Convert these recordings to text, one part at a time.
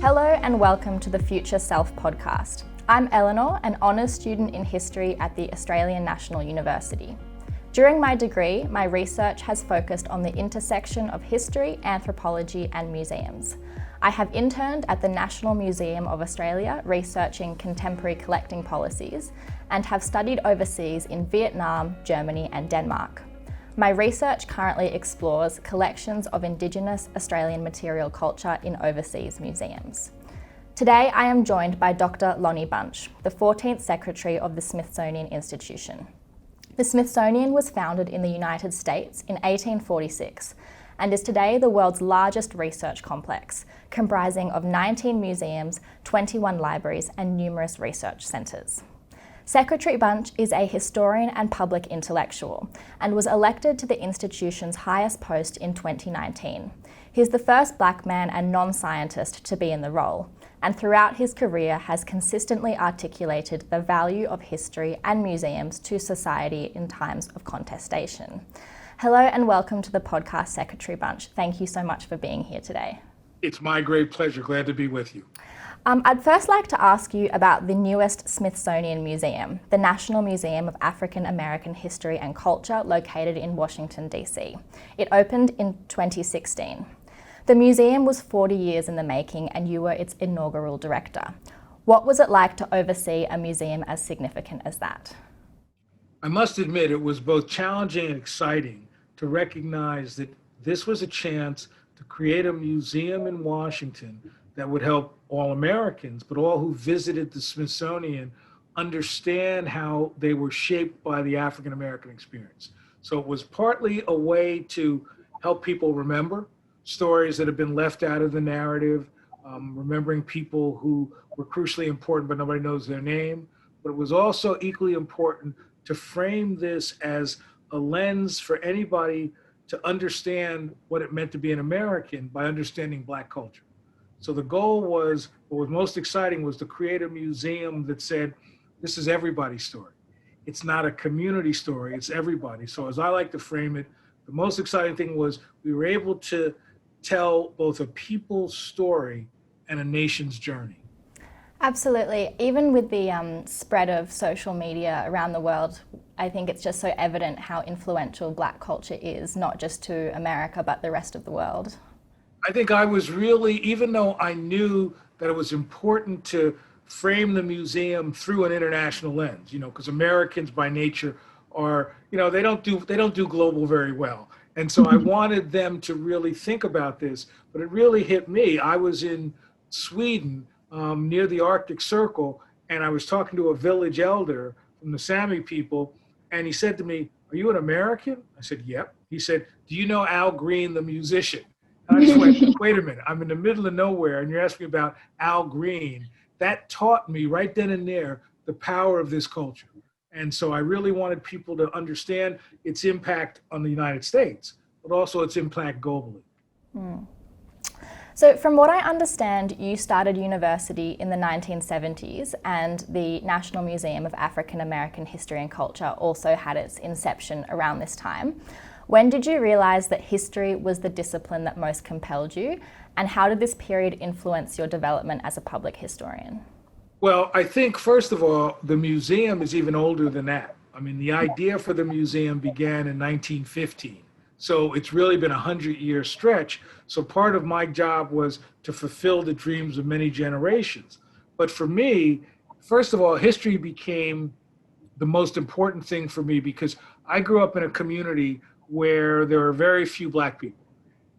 Hello and welcome to the Future Self podcast. I'm Eleanor, an honours student in history at the Australian National University. During my degree, my research has focused on the intersection of history, anthropology and museums. I have interned at the National Museum of Australia researching contemporary collecting policies and have studied overseas in Vietnam, Germany and Denmark. My research currently explores collections of Indigenous Australian material culture in overseas museums. Today I am joined by Dr. Lonnie Bunch, the 14th Secretary of the Smithsonian Institution. The Smithsonian was founded in the United States in 1846 and is today the world's largest research complex, comprising of 19 museums, 21 libraries and numerous research centres. Secretary Bunch is a historian and public intellectual and was elected to the institution's highest post in 2019. He is the first black man and non-scientist to be in the role, and throughout his career has consistently articulated the value of history and museums to society in times of contestation. Hello and welcome to the podcast, Secretary Bunch. Thank you so much for being here today. It's my great pleasure. Glad to be with you. I'd first like to ask you about the newest Smithsonian Museum, the National Museum of African American History and Culture, located in Washington, D.C. It opened in 2016. The museum was 40 years in the making and you were its inaugural director. What was it like to oversee a museum as significant as that? I must admit it was both challenging and exciting to recognize that this was a chance to create a museum in Washington that would help all Americans, but all who visited the Smithsonian understand how they were shaped by the African American experience. So it was partly a way to help people remember stories that have been left out of the narrative, remembering people who were crucially important, but nobody knows their name. But it was also equally important to frame this as a lens for anybody to understand what it meant to be an American by understanding Black culture. So the goal was, what was most exciting was to create a museum that said, this is everybody's story. It's not a community story, it's everybody. So as I like to frame it, the most exciting thing was we were able to tell both a people's story and a nation's journey. Absolutely. Even with the spread of social media around the world, I think it's just so evident how influential Black culture is, not just to America, but the rest of the world. I think I was really, even though I knew that it was important to frame the museum through an international lens, because Americans by nature are, they don't do global very well. And so I wanted them to really think about this, but it really hit me. I was in Sweden near the Arctic Circle, and I was talking to a village elder from the Sami people, and he said to me, "Are you an American?" I said, "Yep." He said, "Do you know Al Green, the musician?" And I just went, wait a minute, I'm in the middle of nowhere and you're asking about Al Green. That taught me right then and there the power of this culture. And so I really wanted people to understand its impact on the United States, but also its impact globally. So from what I understand, you started university in the 1970s and the National Museum of African American History and Culture also had its inception around this time. When did you realise that history was the discipline that most compelled you, and how did this period influence your development as a public historian? Well, I think, first of all, the museum is even older than that. I mean, the idea for the museum began in 1915. So it's really been a 100-year stretch. So part of my job was to fulfill the dreams of many generations. But for me, first of all, history became the most important thing for me because I grew up in a community where there were very few Black people.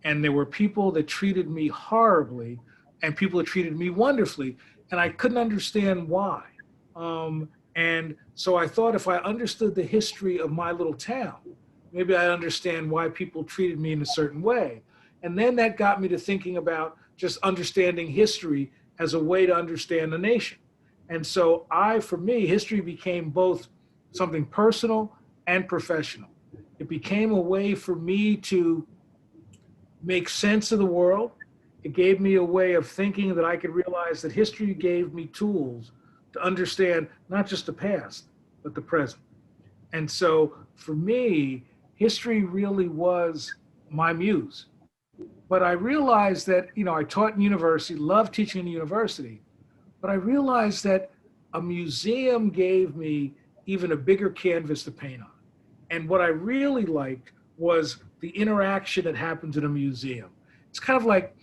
And there were people that treated me horribly and people that treated me wonderfully. And I couldn't understand why. And so I thought if I understood the history of my little town, maybe I'd understand why people treated me in a certain way. And then that got me to thinking about just understanding history as a way to understand the nation. And so for me, history became both something personal and professional. It became a way for me to make sense of the world. It gave me a way of thinking that I could realize that history gave me tools to understand not just the past, but the present. And so for me, history really was my muse. But I realized that, I taught in university, loved teaching in university, but I realized that a museum gave me even a bigger canvas to paint on. And what I really liked was the interaction that happens in a museum. It's kind of like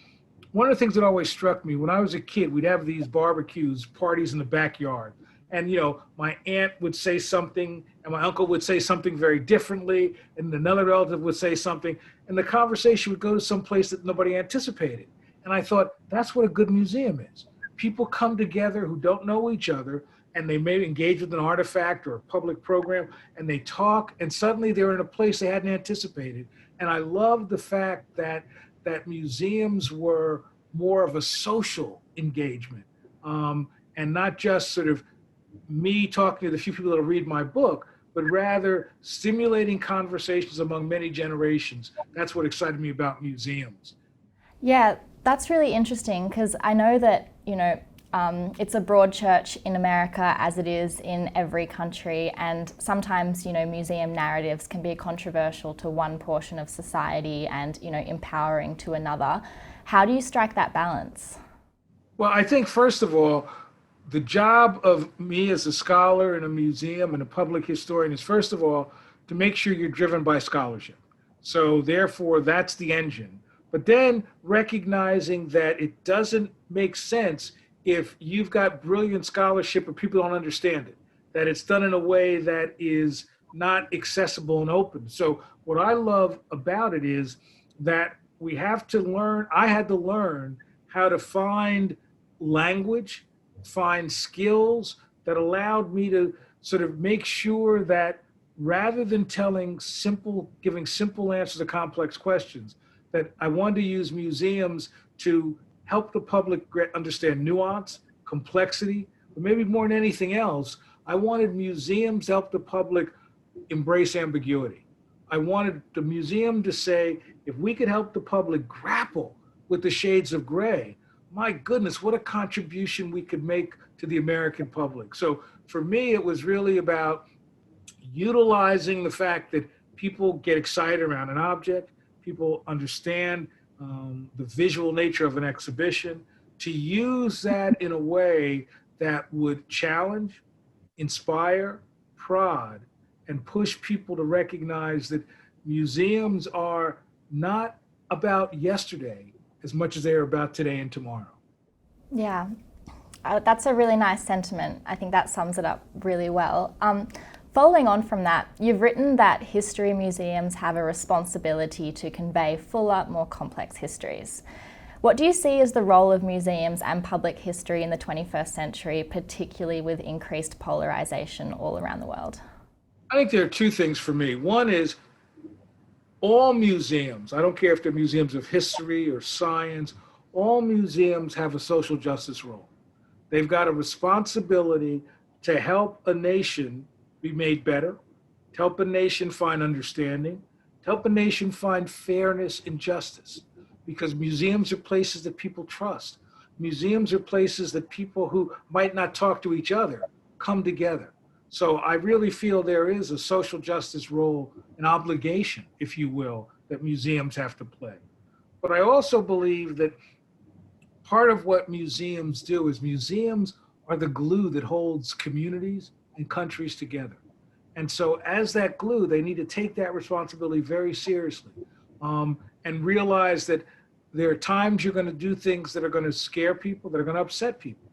one of the things that always struck me when I was a kid, we'd have these barbecues, parties in the backyard. And, my aunt would say something and my uncle would say something very differently. And another relative would say something. And the conversation would go to some place that nobody anticipated. And I thought, that's what a good museum is. People come together who don't know each other and they may engage with an artifact or a public program and they talk and suddenly they're in a place they hadn't anticipated. And I love the fact that museums were more of a social engagement, and not just sort of me talking to the few people that'll read my book, but rather stimulating conversations among many generations. That's what excited me about museums. Yeah, that's really interesting because I know that, it's a broad church in America as it is in every country, and sometimes, museum narratives can be controversial to one portion of society and, empowering to another. How do you strike that balance? Well, I think, first of all, the job of me as a scholar in a museum and a public historian is, first of all, to make sure you're driven by scholarship. So therefore, that's the engine. But then recognizing that it doesn't make sense if you've got brilliant scholarship but people don't understand it, that it's done in a way that is not accessible and open. So what I love about it is that I had to learn how to find language, find skills that allowed me to sort of make sure that rather than giving simple answers to complex questions, that I wanted to use museums to help the public understand nuance, complexity, but maybe more than anything else, I wanted museums to help the public embrace ambiguity. I wanted the museum to say, if we could help the public grapple with the shades of gray, my goodness, what a contribution we could make to the American public. So for me, it was really about utilizing the fact that people get excited around an object, people understand the visual nature of an exhibition, to use that in a way that would challenge, inspire, prod, and push people to recognize that museums are not about yesterday as much as they are about today and tomorrow. Yeah, that's a really nice sentiment. I think that sums it up really well. Following on from that, you've written that history museums have a responsibility to convey fuller, more complex histories. What do you see as the role of museums and public history in the 21st century, particularly with increased polarization all around the world? I think there are two things for me. One is all museums, I don't care if they're museums of history or science, all museums have a social justice role. They've got a responsibility to help a nation be made better, to help a nation find understanding, to help a nation find fairness and justice. Because museums are places that people trust. Museums are places that people who might not talk to each other come together. So I really feel there is a social justice role, an obligation, if you will, that museums have to play. But I also believe that part of what museums do is museums are the glue that holds communities and countries together. And so as that glue, they need to take that responsibility very seriously, and realize that there are times you're going to do things that are going to scare people, that are going to upset people.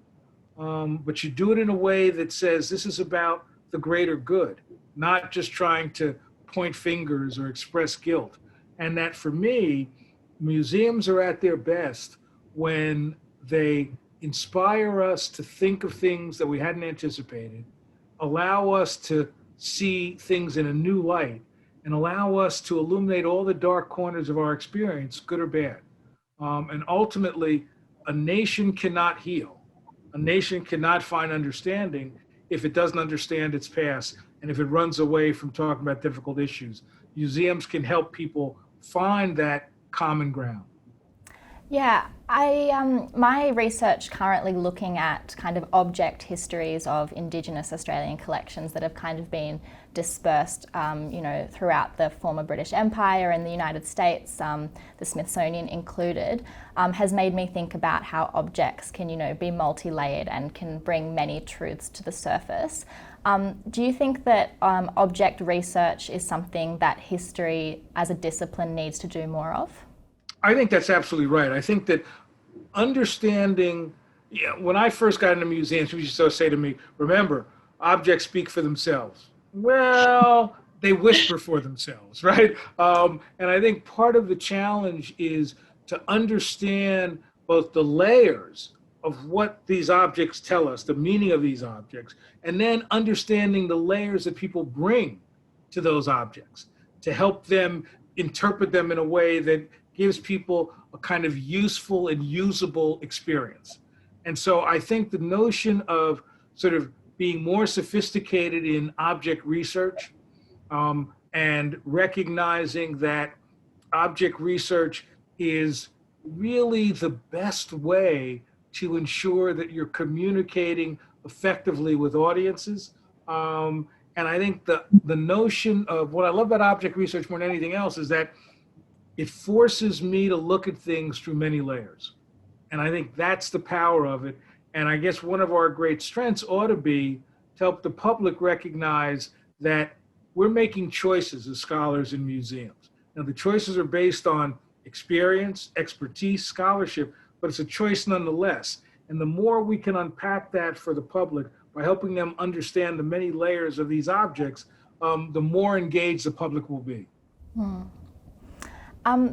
But you do it in a way that says this is about the greater good, not just trying to point fingers or express guilt. And that for me, museums are at their best when they inspire us to think of things that we hadn't anticipated, allow us to see things in a new light, and allow us to illuminate all the dark corners of our experience, good or bad. And ultimately, a nation cannot heal. A nation cannot find understanding if it doesn't understand its past and if it runs away from talking about difficult issues. Museums can help people find that common ground. Yeah, my research currently looking at kind of object histories of Indigenous Australian collections that have kind of been dispersed, throughout the former British Empire and the United States, the Smithsonian included, has made me think about how objects can, be multi-layered and can bring many truths to the surface. Do you think that object research is something that history as a discipline needs to do more of? I think that's absolutely right. I think that understanding, when I first got into museums, people used to say to me, remember, objects speak for themselves. Well, they whisper for themselves, right? And I think part of the challenge is to understand both the layers of what these objects tell us, the meaning of these objects, and then understanding the layers that people bring to those objects to help them interpret them in a way that gives people a kind of useful and usable experience. And so I think the notion of sort of being more sophisticated in object research, and recognizing that object research is really the best way to ensure that you're communicating effectively with audiences. And I think the notion of what I love about object research more than anything else is that it forces me to look at things through many layers. And I think that's the power of it. And I guess one of our great strengths ought to be to help the public recognize that we're making choices as scholars in museums. Now, the choices are based on experience, expertise, scholarship, but it's a choice nonetheless. And the more we can unpack that for the public by helping them understand the many layers of these objects, the more engaged the public will be.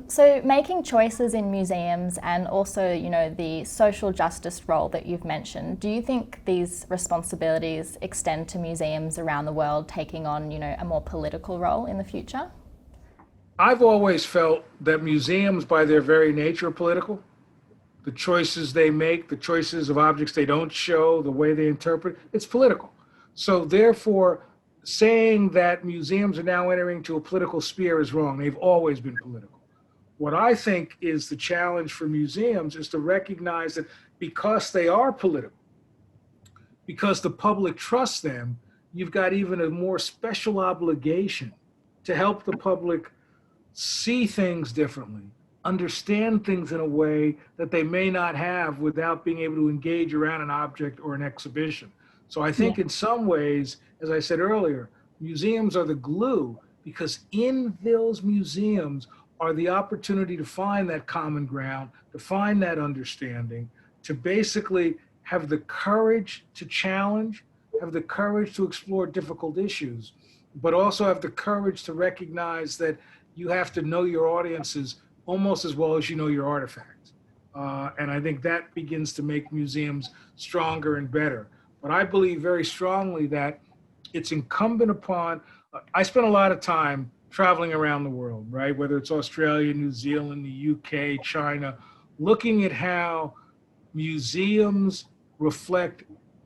So making choices in museums and also, the social justice role that you've mentioned, do you think these responsibilities extend to museums around the world taking on, a more political role in the future? I've always felt that museums, by their very nature, are political. The choices they make, the choices of objects they don't show, the way they interpret, it's political. So therefore, saying that museums are now entering into a political sphere is wrong. They've always been political. What I think is the challenge for museums is to recognize that because they are political, because the public trusts them, you've got even a more special obligation to help the public see things differently, understand things in a way that they may not have without being able to engage around an object or an exhibition. So I think in some ways, as I said earlier, museums are the glue, because in those museums are the opportunity to find that common ground, to find that understanding, to basically have the courage to challenge, have the courage to explore difficult issues, but also have the courage to recognize that you have to know your audiences almost as well as you know your artifacts. And I think that begins to make museums stronger and better. But I believe very strongly that it's incumbent upon, I spend a lot of time traveling around the world, right? Whether it's Australia, New Zealand, the UK, China, looking at how museums reflect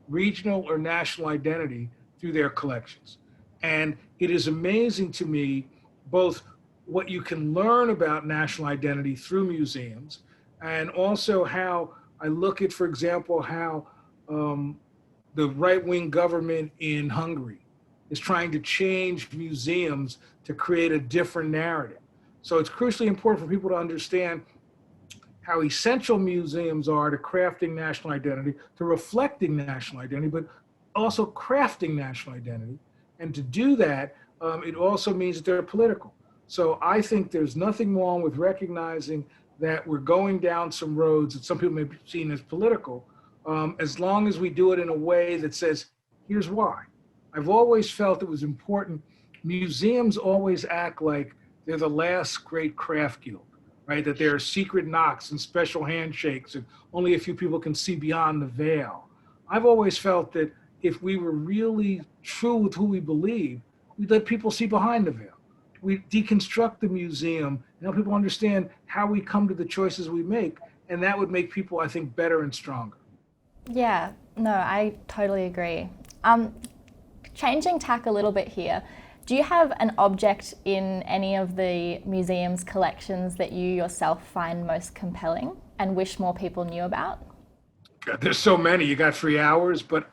regional or national identity through their collections. And it is amazing to me, both what you can learn about national identity through museums, and also how I look at, for example, how the right-wing government in Hungary is trying to change museums to create a different narrative. So it's crucially important for people to understand how essential museums are to crafting national identity, to reflecting national identity, but also crafting national identity. And to do that, it also means that they're political. So I think there's nothing wrong with recognizing that we're going down some roads that some people may be seen as political, as long as we do it in a way that says, here's why. I've always felt it was important. Museums always act like they're the last great craft guild, right? That there are secret knocks and special handshakes and only a few people can see beyond the veil. I've always felt that if we were really true with who we believe, we'd let people see behind the veil. We deconstruct the museum and help people understand how we come to the choices we make. And that would make people, I think, better and stronger. Yeah, no, I totally agree. Changing tack a little bit here, do you have an object in any of the museum's collections that you yourself find most compelling? and wish more people knew about? God, there's so many. You got 3 hours, but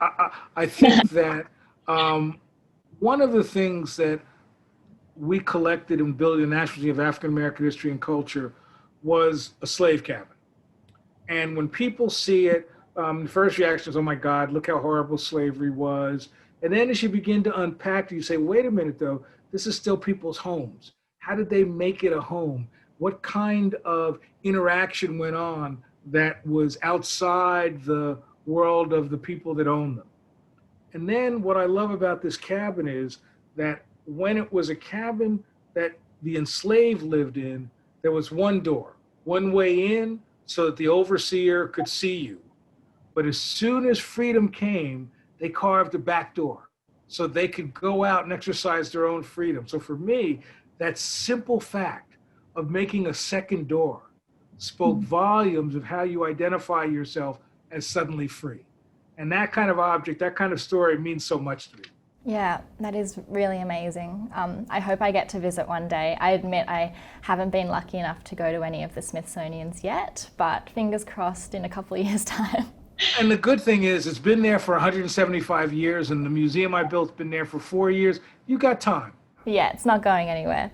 I think that one of the things that we collected in building the National Museum of African American History and Culture was a slave cabin. And when people see it, the first reaction is, oh my God, look how horrible slavery was. And then as you begin to unpack it, you say, wait a minute though, this is still people's homes. How did they make it a home? What kind of interaction went on that was outside the world of the people that owned them? And then what I love about this cabin is that when it was a cabin that the enslaved lived in, there was one door, one way in so that the overseer could see you. But as soon as freedom came, they carved a back door so they could go out and exercise their own freedom. So for me, that simple fact of making a second door spoke volumes of how you identify yourself as suddenly free. And that kind of object, that kind of story means so much to me. Yeah, that is really amazing. I hope I get to visit one day. I admit I haven't been lucky enough to go to any of the Smithsonian's yet, but fingers crossed in a couple of years' time. And the good thing is it's been there for 175 years and the museum I built's been there for 4 years. You got time. Yeah, it's not going anywhere.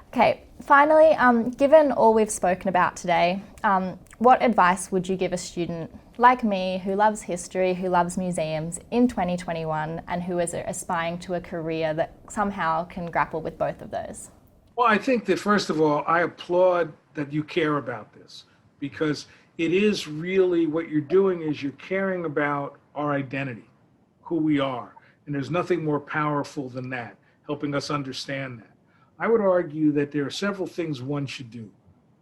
Okay, finally, given all we've spoken about today, what advice would you give a student like me who loves history, who loves museums in 2021 and who is aspiring to a career that somehow can grapple with both of those? Well, I think that first of all, I applaud that you care about this because it is really what you're doing is you're caring about our identity, who we are. And there's nothing more powerful than that, helping us understand that. I would argue that there are several things one should do.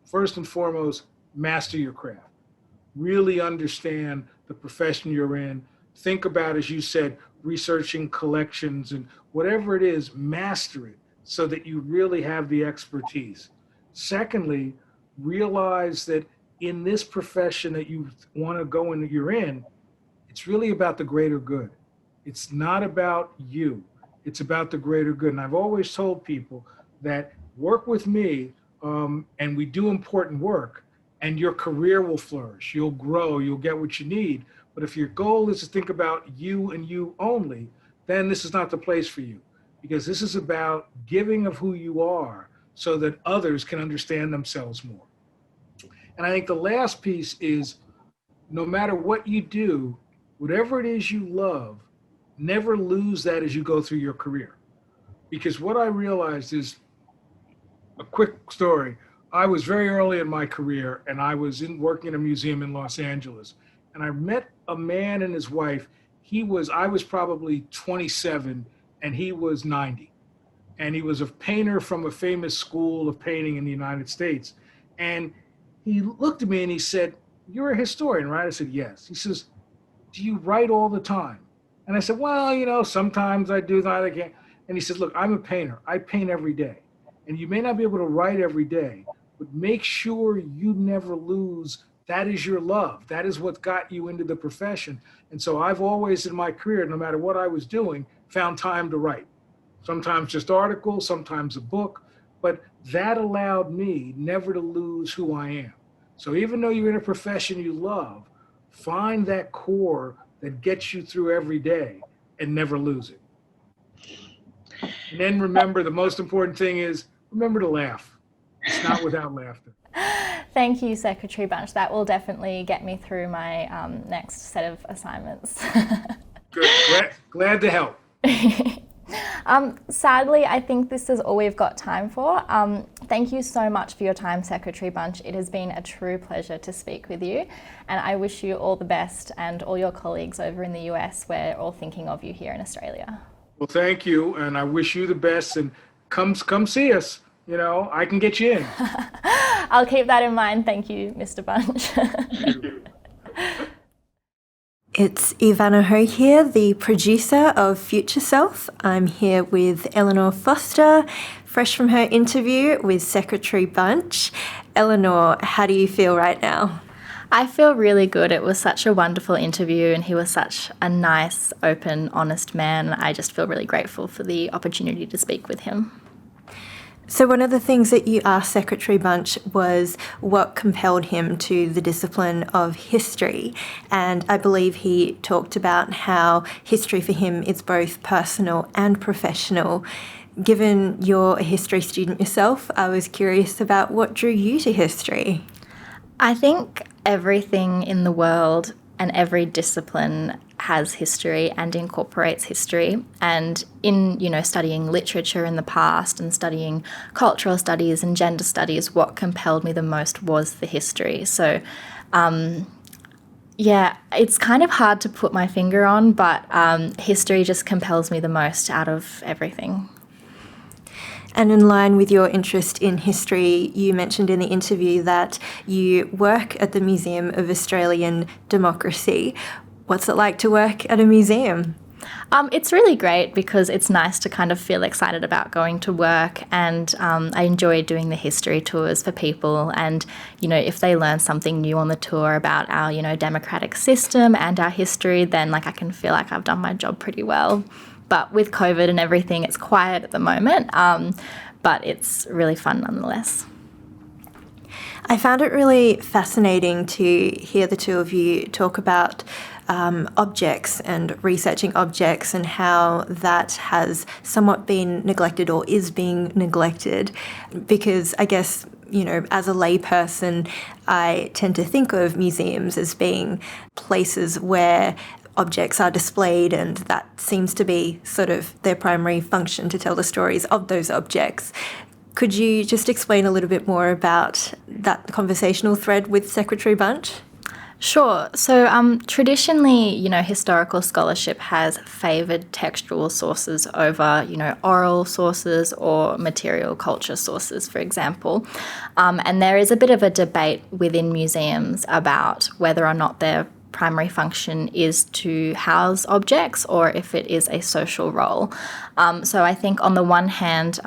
First and foremost, master your craft. Really understand the profession you're in. Think about, as you said, researching collections and whatever it is, master it so that you really have the expertise. Secondly, realize that in this profession that you want to go in, that you're in, it's really about the greater good. It's not about you. It's about the greater good. And I've always told people that work with me and we do important work and your career will flourish. You'll grow, you'll get what you need. But if your goal is to think about you and you only, then this is not the place for you because this is about giving of who you are so that others can understand themselves more. And I think the last piece is no matter what you do, whatever it is you love, never lose that as you go through your career. Because what I realized is, a quick story, I was very early in my career and I was working in a museum in Los Angeles. And I met a man and his wife. I was probably 27 and he was 90. And he was a painter from a famous school of painting in the United States. And he looked at me and he said, "You're a historian, right?" I said, "Yes." He says, "Do you write all the time?" And I said, "Well, sometimes I do that again." And he said, "Look, I'm a painter. I paint every day. And you may not be able to write every day, but make sure you never lose. That is your love. That is what got you into the profession." And so I've always in my career, no matter what I was doing, found time to write. Sometimes just articles, sometimes a book, but that allowed me never to lose who I am. So even though you're in a profession you love, find that core that gets you through every day and never lose it. And then remember, the most important thing is remember to laugh. It's not without laughter. Thank you, Secretary Bunch. That will definitely get me through my next set of assignments. Good. Glad to help. Sadly, I think this is all we've got time for. Thank you so much for your time, Secretary Bunch. It has been a true pleasure to speak with you, and I wish you all the best and all your colleagues over in the US. We're all thinking of you here in Australia. Well, thank you, and I wish you the best, and come see us. I can get you in. I'll keep that in mind. Thank you, Mr. Bunch. Thank you. It's Ivana Ho here, the producer of Future Self. I'm here with Eleanor Foster, fresh from her interview with Secretary Bunch. Eleanor, how do you feel right now? I feel really good. It was such a wonderful interview and he was such a nice, open, honest man. I just feel really grateful for the opportunity to speak with him. So one of the things that you asked Secretary Bunch was what compelled him to the discipline of history. And I believe he talked about how history for him is both personal and professional. Given you're a history student yourself, I was curious about what drew you to history. I think everything in the world and every discipline has history and incorporates history. And in, studying literature in the past and studying cultural studies and gender studies, what compelled me the most was the history. So, it's kind of hard to put my finger on, but history just compels me the most out of everything. And in line with your interest in history, you mentioned in the interview that you work at the Museum of Australian Democracy. What's it like to work at a museum? It's really great because it's nice to kind of feel excited about going to work, and I enjoy doing the history tours for people. And, if they learn something new on the tour about our, democratic system and our history, then I can feel like I've done my job pretty well. But with COVID and everything, it's quiet at the moment, but it's really fun nonetheless. I found it really fascinating to hear the two of you talk about objects and researching objects and how that has somewhat been neglected or is being neglected, because I guess, as a layperson, I tend to think of museums as being places where objects are displayed, and that seems to be sort of their primary function, to tell the stories of those objects. Could you just explain a little bit more about that conversational thread with Secretary Bunch? Sure. So traditionally, historical scholarship has favoured textual sources over, oral sources or material culture sources, for example. And there is a bit of a debate within museums about whether or not their primary function is to house objects or if it is a social role. So I think on the one hand,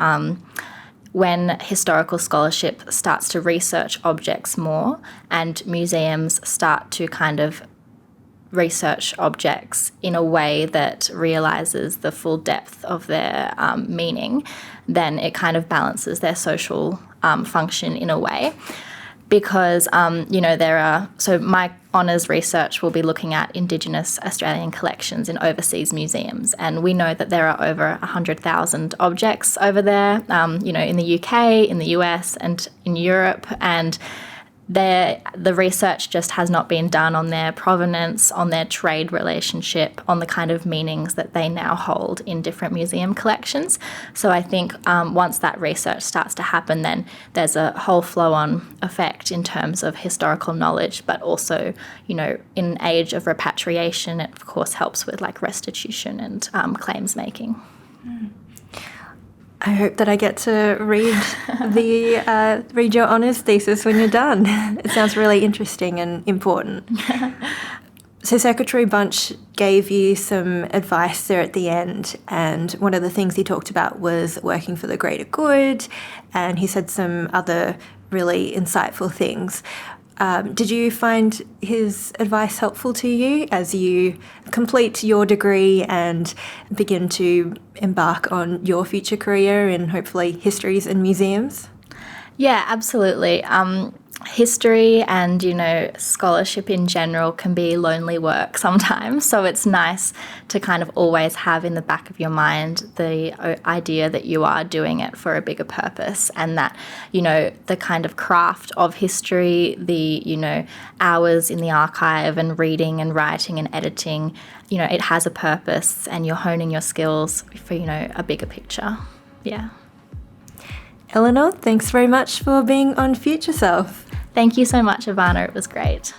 when historical scholarship starts to research objects more and museums start to kind of research objects in a way that realises the full depth of their meaning, then it kind of balances their social function in a way. Because, so my honours research will be looking at Indigenous Australian collections in overseas museums. And we know that there are over 100,000 objects over there, in the UK, in the US and in Europe. And the research just has not been done on their provenance, on their trade relationship, on the kind of meanings that they now hold in different museum collections. So I think once that research starts to happen, then there's a whole flow-on effect in terms of historical knowledge, but also, in an age of repatriation, it of course helps with restitution and claims making. I hope that I get to read your honours thesis when you're done. It sounds really interesting and important. So Secretary Bunch gave you some advice there at the end, and one of the things he talked about was working for the greater good, and he said some other really insightful things. Did you find his advice helpful to you as you complete your degree and begin to embark on your future career in hopefully histories and museums? Yeah, absolutely. History and, scholarship in general can be lonely work sometimes. So it's nice to kind of always have in the back of your mind the idea that you are doing it for a bigger purpose, and that, the kind of craft of history, the, hours in the archive and reading and writing and editing, it has a purpose, and you're honing your skills for, a bigger picture. Yeah. Eleanor, thanks very much for being on Future Self. Thank you so much, Ivana. It was great.